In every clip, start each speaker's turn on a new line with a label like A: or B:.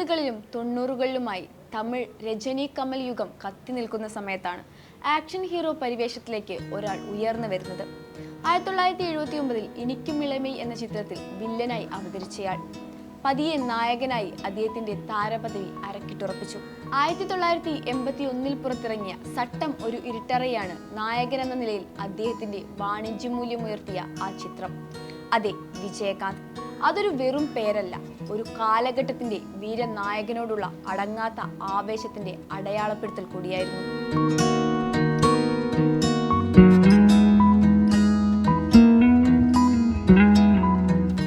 A: എൺപതുകളിലും തൊണ്ണൂറുകളിലുമായി തമിഴ് രജനി കമൽ യുഗം കത്തി നിൽക്കുന്ന സമയത്താണ് ആക്ഷൻ ഹീറോ പരിവേഷത്തിലേക്ക് ഒരാൾ ഉയർന്നു വരുന്നത്. 1979 എനിക്കും ഇളമൈ എന്ന ചിത്രത്തിൽ വില്ലനായി അവതരിച്ചയാൾ പതിയെ നായകനായി അദ്ദേഹത്തിന്റെ താരപദവി അരക്കിട്ടുറപ്പിച്ചു. 1981 പുറത്തിറങ്ങിയ സട്ടം ഒരു ഇരുട്ടറയാണ് നായകൻ എന്ന നിലയിൽ അദ്ദേഹത്തിന്റെ വാണിജ്യമൂല്യമുയർത്തിയ ആ ചിത്രം. അതെ, വിജയകാന്ത്. അതൊരു വെറും പേരല്ല, ഒരു കാലഘട്ടത്തിന്റെ വീരനായകനോടുള്ള അടങ്ങാത്ത ആവേശത്തിന്റെ അടയാളപ്പെടുത്തൽ കൂടിയായിരുന്നു.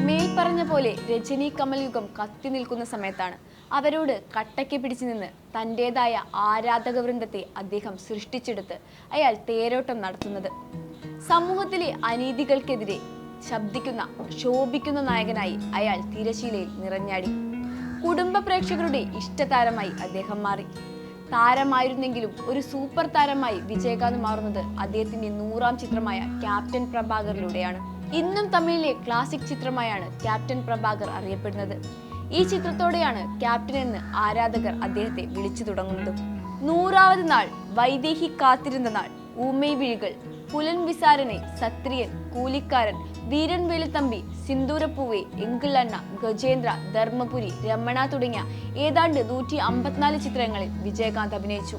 A: മേൽപ്പറഞ്ഞ പോലെ രജനി കമൽ യുഗം കത്തി നിൽക്കുന്ന സമയത്താണ് അവരോട് കട്ടയ്ക്ക് പിടിച്ചു നിന്ന് തൻ്റെതായ ആരാധക വൃന്ദത്തെ അദ്ദേഹം സൃഷ്ടിച്ചെടുത്ത് അയാൾ തേരോട്ടം നടത്തുന്നത്. സമൂഹത്തിലെ അനീതികൾക്കെതിരെ ശബ്ദിക്കുന്ന ശോഭിക്കുന്ന നായകനായി അയാൾ തിരശീലയിൽ നിറഞ്ഞാടി. കുടുംബ പ്രേക്ഷകരുടെ ഇഷ്ടതാരമായി അദ്ദേഹം മാറി. താരമായിരുന്നെങ്കിലും ഒരു സൂപ്പർ താരമായി വിജയകാന്ത് മാറുന്നത് അദ്ദേഹത്തിന്റെ 100ാം ചിത്രമായ ക്യാപ്റ്റൻ പ്രഭാകറിലൂടെയാണ്. ഇന്നും തമിഴിലെ ക്ലാസിക് ചിത്രമായാണ് ക്യാപ്റ്റൻ പ്രഭാകർ അറിയപ്പെടുന്നത്. ഈ ചിത്രത്തോടെയാണ് ക്യാപ്റ്റൻ എന്ന് ആരാധകർ അദ്ദേഹത്തെ വിളിച്ചു തുടങ്ങുന്നത്. 100ാമത് നാൾ, വൈദേഹി കാത്തിരുന്ന നാൾ, ഊമൈ വിഴികൾ, പുലൻ വിസാരണை, സത്രിയൻ, കൂലിക്കാരൻ, വീരൻ വേലുത്തമ്പി, സിന്ദൂരപ്പൂവെ, എങ്കിൾ അണ്ണ, ഗജേന്ദ്ര, ധർമ്മപുരി, രമണ തുടങ്ങിയ ഏതാണ്ട് 154 ചിത്രങ്ങളിൽ വിജയകാന്ത് അഭിനയിച്ചു.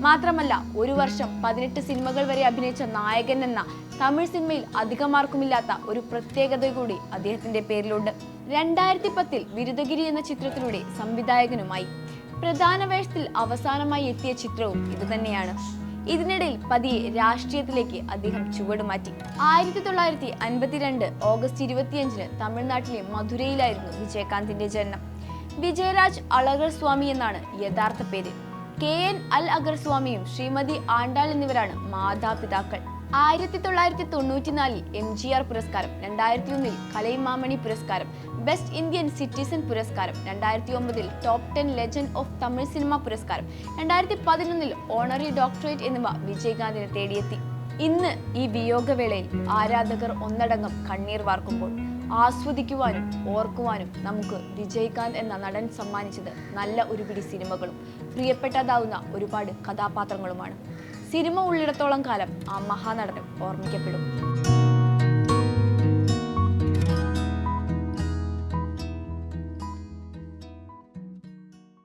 A: മാത്രമല്ല, ഒരു വർഷം 18 സിനിമകൾ വരെ അഭിനയിച്ച നായകൻ എന്ന തമിഴ് സിനിമയിൽ അധികമാർക്കുമില്ലാത്ത ഒരു പ്രത്യേകത കൂടി അദ്ദേഹത്തിന്റെ പേരിലുണ്ട്. 2010 വിരുദഗിരി എന്ന ചിത്രത്തിലൂടെ സംവിധായകനുമായി. പ്രധാന വേഷത്തിൽ അവസാനമായി എത്തിയ ചിത്രവും ഇതുതന്നെയാണ്. ഇതിനിടയിൽ പതിയെ രാഷ്ട്രീയത്തിലേക്ക് അദ്ദേഹം ചുവടുമാറ്റി. 1952 ഓഗസ്റ്റ് 25 തമിഴ്നാട്ടിലെ മധുരയിലായിരുന്നു വിജയകാന്തിന്റെ ജനനം. വിജയരാജ് അളഗർ സ്വാമി എന്നാണ് യഥാർത്ഥ പേര്. KN അൽ അഗർ സ്വാമിയും ശ്രീമതി ആണ്ടാൾ എന്നിവരാണ് മാതാപിതാക്കൾ. 1994 MGR പുരസ്കാരം, 2001 കലൈമാമണി പുരസ്കാരം, ബെസ്റ്റ് ഇന്ത്യൻ സിറ്റിസൺ പുരസ്കാരം, 2009 top 10 legend of Tamil cinema പുരസ്കാരം, 2011 ഓണറി ഡോക്ടറേറ്റ് എന്നിവ വിജയകാന്തിനെ തേടിയെത്തി. ഇന്ന് ഈ വിയോഗവേളയിൽ ആരാധകർ ഒന്നടങ്കം കണ്ണീർ വാർക്കുമ്പോൾ ആസ്വദിക്കുവാനും ഓർക്കുവാനും നമുക്ക് വിജയകാന്ത് എന്ന നടൻ സമ്മാനിച്ചത് നല്ല ഒരു പിടി സിനിമകളും പ്രിയപ്പെട്ടതാവുന്ന ഒരുപാട് കഥാപാത്രങ്ങളുമാണ്. സിനിമ ഉള്ളിടത്തോളം കാലം ആ മഹാനടനും ഓർമ്മിക്കപ്പെടും.